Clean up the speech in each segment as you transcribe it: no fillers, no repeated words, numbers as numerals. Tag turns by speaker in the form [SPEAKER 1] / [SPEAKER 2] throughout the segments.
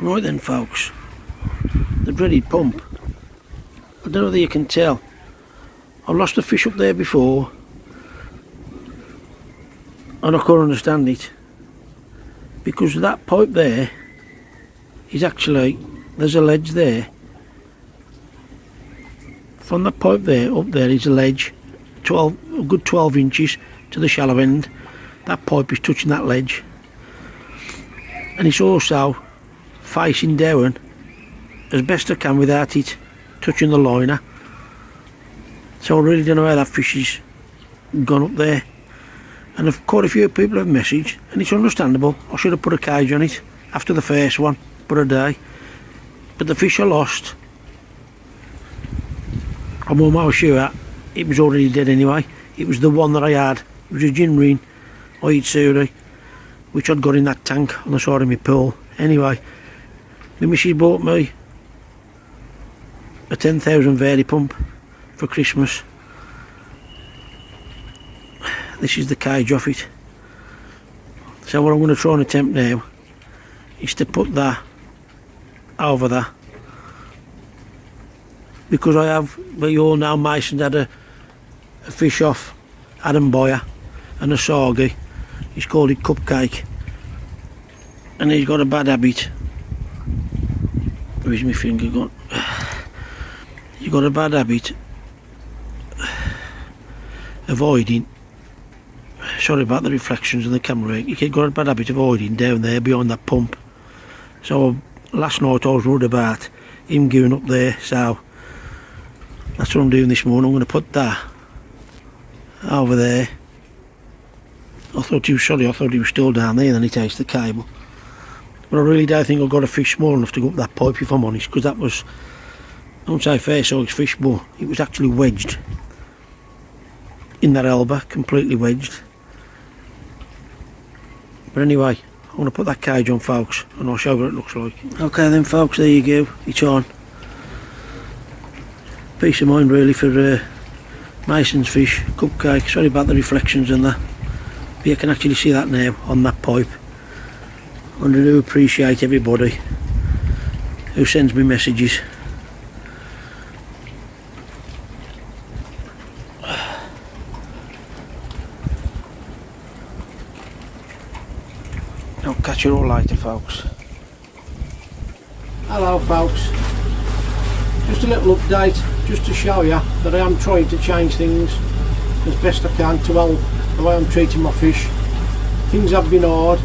[SPEAKER 1] Right then folks, the dreaded pump. I don't know whether you can tell, I've lost a fish up there before and I couldn't understand it because that pipe there is actually, there's a ledge there. From the pipe there up there is a ledge, a good 12 inches to the shallow end. That pipe is touching that ledge, and it's also facing down as best I can without it touching the liner. So I really don't know how that fish has gone up there, and quite a few people have messaged, and it's understandable. I should have put a cage on it after the first one, but a day. But the fish I lost, I'm almost sure it was already dead anyway. It was the one that I had. It was a Jinrin Oitsuri, which I'd got in that tank on the side of my pool. Anyway, my missus bought me a 10,000 Verdi pump for Christmas. This is the cage off it. So what I'm going to try and attempt now is to put that over there, because I have, well, you all know Mason's had a fish off Adam Boyer and a sargie. He's called it Cupcake, and he's got a bad habit. Where's my finger gone? He's got a bad habit avoiding, sorry about the reflections in the camera, he's got a bad habit of avoiding down there behind that pump. So last night I was worried about him going up there, so that's what I'm doing this morning. I'm going to put that over there. I thought he was still down there, and then he takes the cable. But I really don't think I've got a fish small enough to go up that pipe, if I'm honest, because that was, I won't say fair size fish, but it was actually wedged in that elbow, completely wedged. But anyway, I'm going to put that cage on, folks, and I'll show you what it looks like. Okay then folks, there you go, it's on. Peace of mind really for Mason's fish, Cupcake. Sorry about the reflections and that, but you can actually see that now on that pipe. And I do appreciate everybody who sends me messages. I'll catch you all later folks. Hello folks, just a little update just to show you that I am trying to change things as best I can to help the way I'm treating my fish. Things have been hard,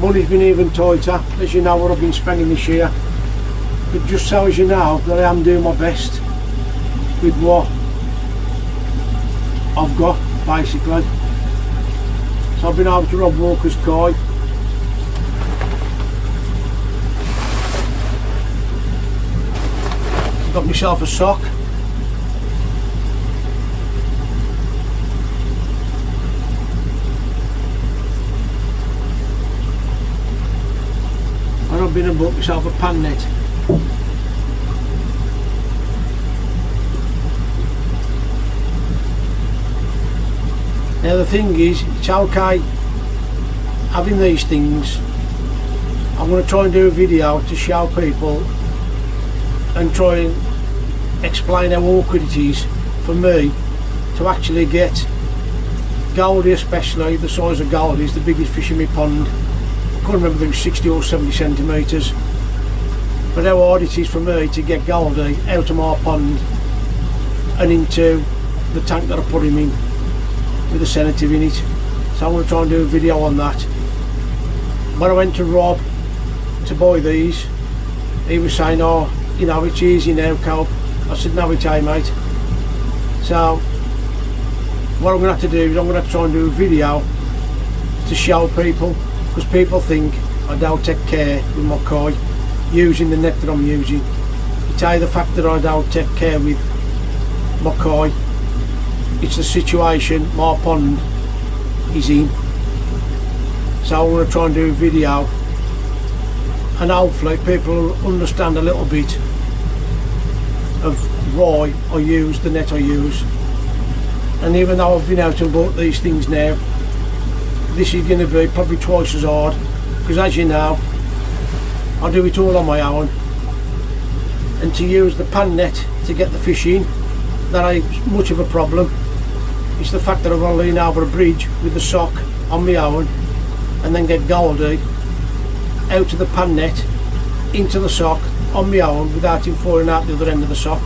[SPEAKER 1] money's been even tighter, as you know what I've been spending this year, but just so as you know that I am doing my best with what I've got basically. So I've been able to rob Walker's koi. Got myself a sock. And I've been and bought myself a pan net. Now the thing is, it's okay having these things. I'm going to try and do a video to show people and try and explain how awkward it is for me to actually get Goldie, especially the size of Goldie is the biggest fish in my pond. I can't remember if it was 60 or 70 centimetres, but how hard it is for me to get Goldie out of my pond and into the tank that I put him in with a sedative in it. So I'm going to try and do a video on that. When I went to Rob to buy these, he was saying, oh, you know, it's easy now, Cope. I said, no it ain't, mate. So what I'm going to have to do is I'm going to have to try and do a video to show people, because people think I don't take care with my koi using the net that I'm using. It's either the fact that I don't take care with my koi, it's the situation my pond is in. So I'm going to try and do a video, and hopefully people will understand a little bit of why I use the net I use. And even though I've been out and bought these things now, this is going to be probably twice as hard, because as you know, I do it all on my own, and to use the pan net to get the fish in, that ain't much of a problem. It's the fact that I've got to lean over a bridge with the sock on my own and then get Goldie out of the pan net into the sock on my own without him falling out the other end of the sock.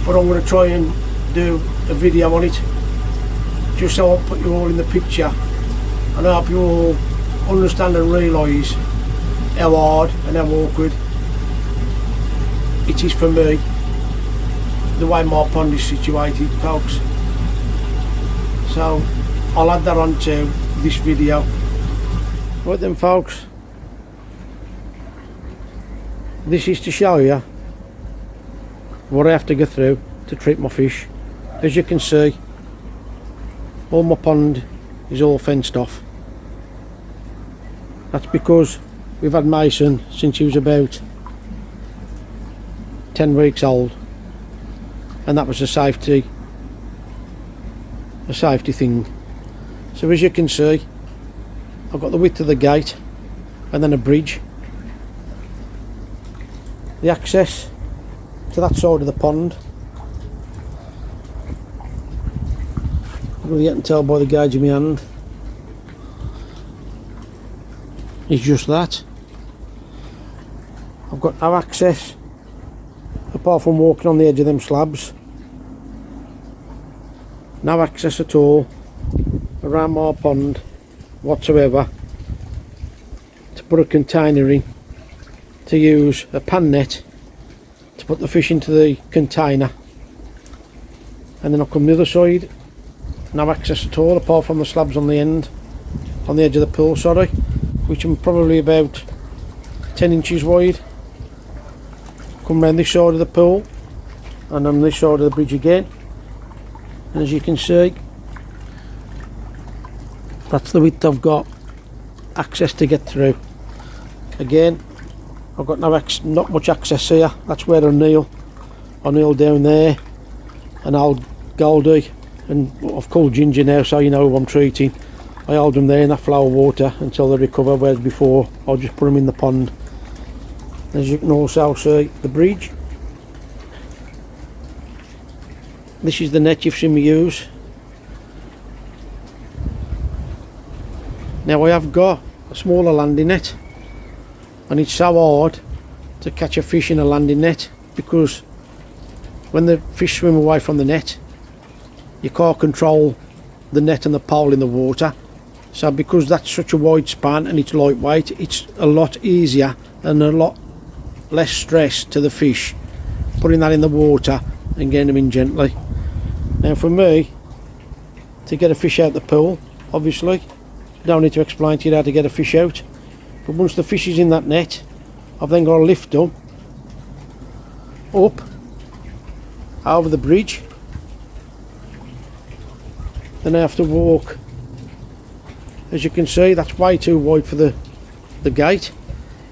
[SPEAKER 1] But I'm going to try and do a video on it, just so I'll put you all in the picture, and I hope you all understand and realise how hard and how awkward it is for me, the way my pond is situated, folks. So I'll add that on to this video. Right then, folks, this is to show you what I have to go through to treat my fish. As you can see, all my pond is all fenced off. That's because we've had Mason since he was about 10 weeks old, and that was a safety thing. So as you can see, I've got the width of the gate and then a bridge. The access to that side of the pond, you can tell by the gauge of my hand, is just that. I've got no access apart from walking on the edge of them slabs. No access at all around my pond whatsoever to put a container in, to use a pan net to put the fish into the container, and then I'll come the other side. No access at all apart from the slabs on the end, on the edge of the pool, sorry, which are probably about 10 inches wide. Come round this side of the pool and on this side of the bridge again, and as you can see, that's the width I've got access to get through. Again, I've got not much access here. That's where I kneel down there, and I'll Goldie, and I've called Ginger now, so you know who I'm treating. I hold them there in that flow of water until they recover, whereas before I'll just put them in the pond. As you can also see, the bridge. This is the net you've seen me use. Now I have got a smaller landing net, and it's so hard to catch a fish in a landing net because when the fish swim away from the net, you can't control the net and the pole in the water. So because that's such a wide span and it's lightweight, it's a lot easier and a lot less stress to the fish putting that in the water and getting them in gently. Now for me, to get a fish out the pool, obviously I don't need to explain to you how to get a fish out, but once the fish is in that net, I've then got to lift them up over the bridge. Then I have to walk, as you can see that's way too wide for the gate,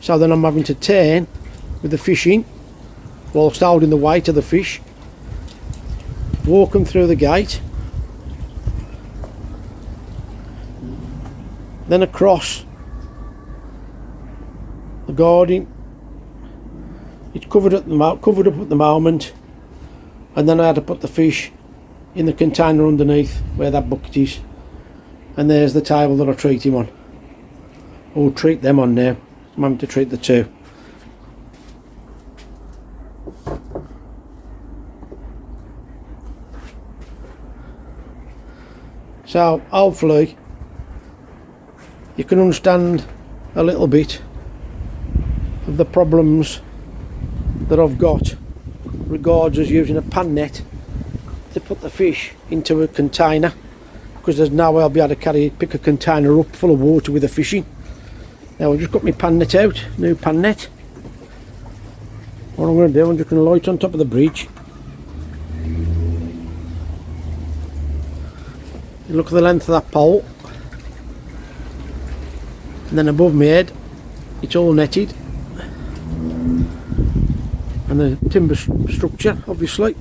[SPEAKER 1] so then I'm having to turn with the fish in whilst holding the weight of the fish, walk them through the gate, then across the guarding. It's covered up at the moment, and then I had to put the fish in the container underneath where that bucket is, and there's the table that I treat him on, or treat them on now. I'm having to treat the two. So hopefully you can understand a little bit of the problems that I've got regards as using a pan net to put the fish into a container, because there's no way I'll be able to pick a container up full of water with the fish in. Now I've just got my pan net out, new pan net. What I'm going to do, I'm just going to light on top of the bridge. You look at the length of that pole, and then above my head it's all netted, and the timber structure obviously.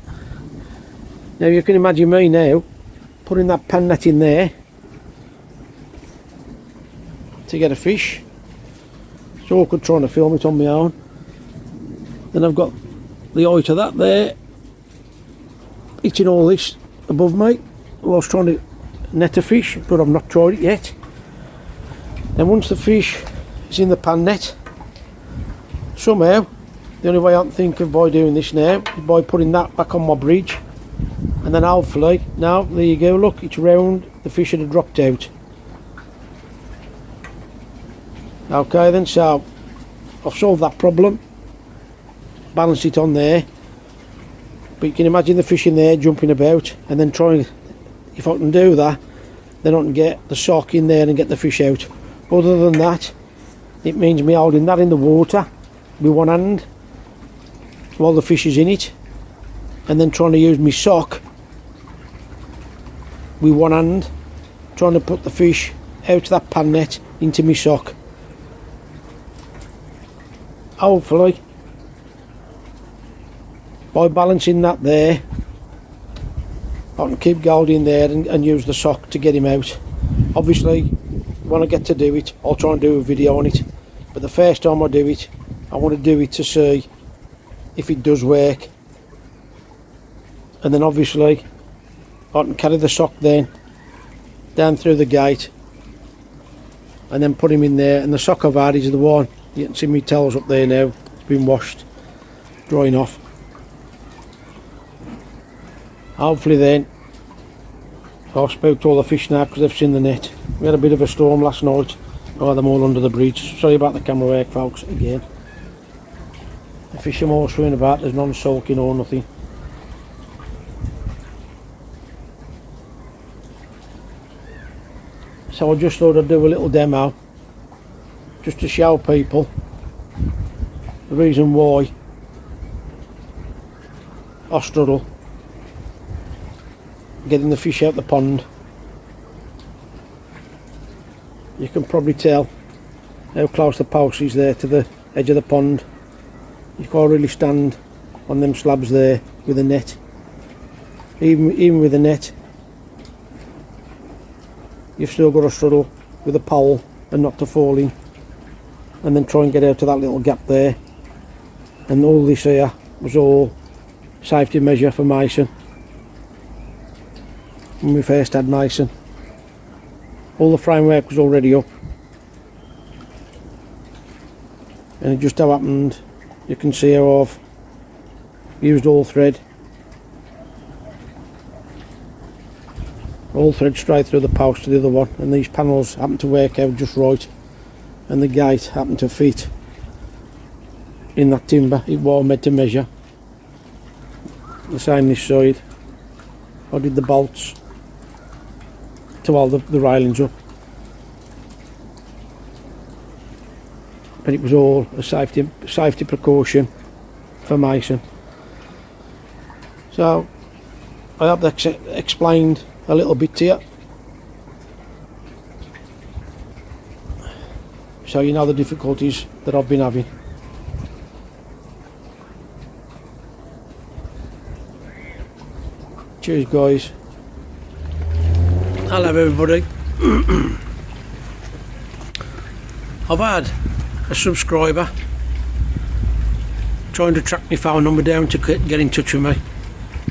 [SPEAKER 1] Now you can imagine me now putting that pan net in there to get a fish. It's awkward trying to film it on my own. Then I've got the height of that there, hitting all this above me whilst trying to net a fish, but I've not tried it yet. Then once the fish is in the pan net, somehow, the only way I can think of by doing this now is by putting that back on my bridge, and then hopefully, now there you go, look, it's round, the fish had dropped out. Okay then, so I've solved that problem, balance it on there, but you can imagine the fish in there jumping about, and then trying, if I can do that, then I can get the sock in there and get the fish out. Other than that, it means me holding that in the water with one hand while the fish is in it, and then trying to use my sock with one hand, trying to put the fish out of that pan net into my sock. Hopefully, by balancing that there, I can keep Goldie in there and use the sock to get him out. Obviously, when I get to do it, I'll try and do a video on it, but the first time I do it, I want to do it to see if it does work, and then obviously I can carry the sock then down through the gate and then put him in there. And the sock I've had is the one, you can see my towels up there now, been washed, drying off. Hopefully then, I've spoke to all the fish now because they've seen the net. We had a bit of a storm last night, I had them all under the bridge. Sorry about the camera work, folks, again. The fish are all swimming about, there's none sulking or nothing. So I just thought I'd do a little demo, just to show people the reason why I struggle getting the fish out the pond. You can probably tell how close the post is there to the edge of the pond. You can't really stand on them slabs there with a net. Even with a net, you've still got to struggle with a pole and not to fall in, and then try and get out to that little gap there. And all this here was all safety measure for Mason. When we first had Mason, all the framework was already up, and it just so happened, you can see how I've used all thread straight through the post to the other one, and these panels happen to work out just right, and the gate happened to fit in that timber. It was made to measure. The same this side, I did the bolts to hold the railings up, but it was all a safety precaution for Mason. So I hope that explained a little bit to you, so you know the difficulties that I've been having. Cheers guys. Hello everybody. I've had a subscriber trying to track my phone number down to get in touch with me,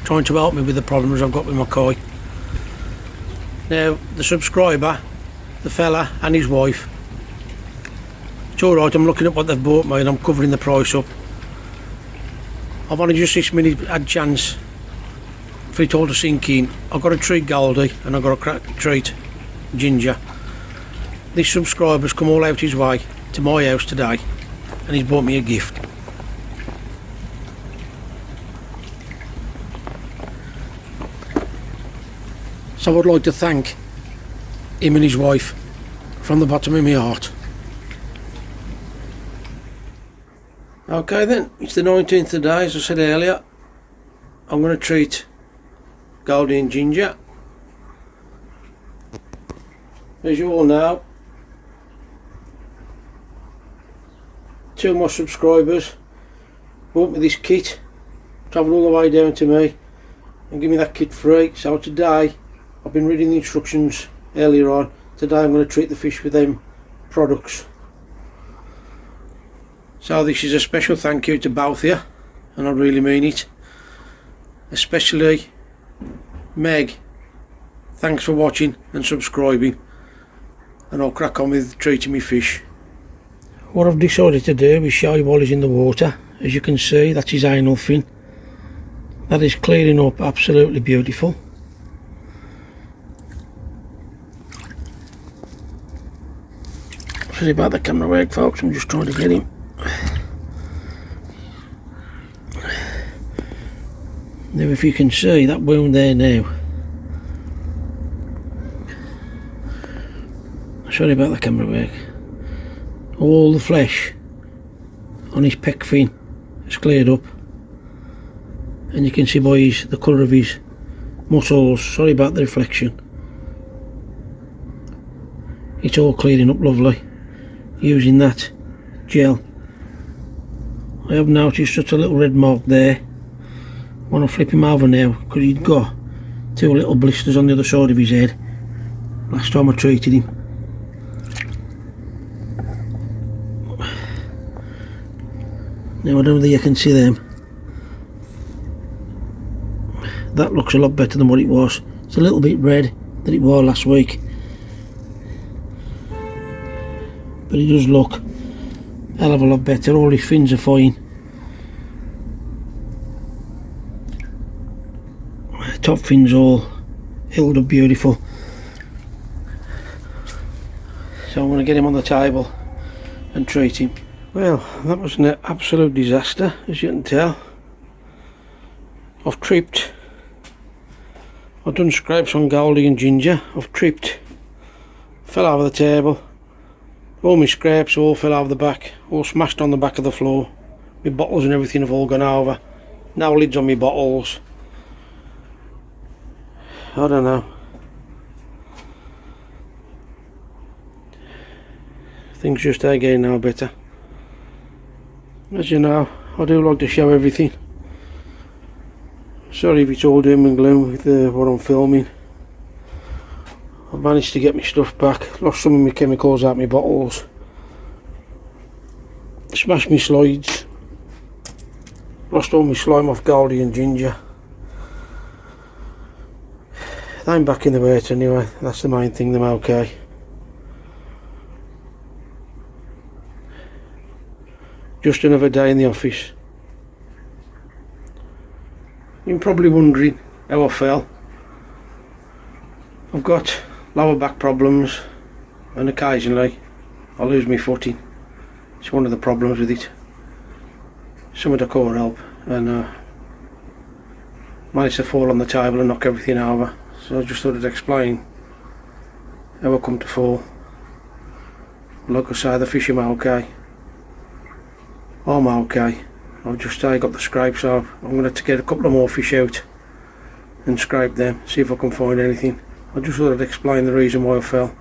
[SPEAKER 1] trying to help me with the problems I've got with my koi. Now the subscriber, the fella and his wife, it's alright, I'm looking at what they've bought me and I'm covering the price up. I've only just this minute had chance for it all to sink in. I've got to treat Goldie and I've got to treat Ginger. This subscriber's come all out his way to my house today and he's bought me a gift. So I'd like to thank him and his wife from the bottom of my heart. Okay then, it's the 19th today, as I said earlier. I'm going to treat Goldie and Ginger. As you all know, two of my subscribers bought me this kit, travelled all the way down to me and give me that kit free. So today, I've been reading the instructions earlier on. Today I'm going to treat the fish with them products. So this is a special thank you to both of you, and I really mean it, especially Meg. Thanks for watching and subscribing, and I'll crack on with treating me fish. What I've decided to do is show you while he's in the water. As you can see, that's his anal fin. That is clearing up absolutely beautiful. Sorry about the camera work, folks, I'm just trying to get him. Now if you can see that wound there now. Sorry about the camera work. All the flesh on his pec fin is cleared up, and you can see by the colour of his muscles, sorry about the reflection, it's all clearing up lovely using that gel. I have noticed such a little red mark there. I want to flip him over now because he'd got 2 little blisters on the other side of his head last time I treated him. Now I don't think you can see them. That looks a lot better than what it was. It's a little bit red than it was last week, but it does look a hell of a lot better. All his fins are fine. Top fins all held up beautiful. So I'm going to get him on the table and treat him. Well, that was an absolute disaster, as you can tell. I've tripped. I've done scrapes on Goldie and Ginger. I've tripped. Fell over the table. All my scrapes all fell over the back. All smashed on the back of the floor. My bottles and everything have all gone over. No lids on my bottles. I don't know. Things just are getting now better. As you know, I do like to show everything. Sorry if it's all doom and gloom with what I'm filming. I've managed to get my stuff back. Lost some of my chemicals out my bottles. Smashed my slides. Lost all my slime off Goldie and Ginger. I'm back in the weight anyway. That's the main thing, them okay. Just another day in the office. You're probably wondering how I fell. I've got lower back problems, and occasionally I lose my footing. It's one of the problems with it. Some of the core help, and managed to fall on the table and knock everything over. So I just thought I'd explain how I come to fall. Like I say, the fish are okay. I'm okay. I've just got the scrapes off. I'm going to get a couple of more fish out and scrape them, see if I can find anything. I just thought I'd explain the reason why I fell.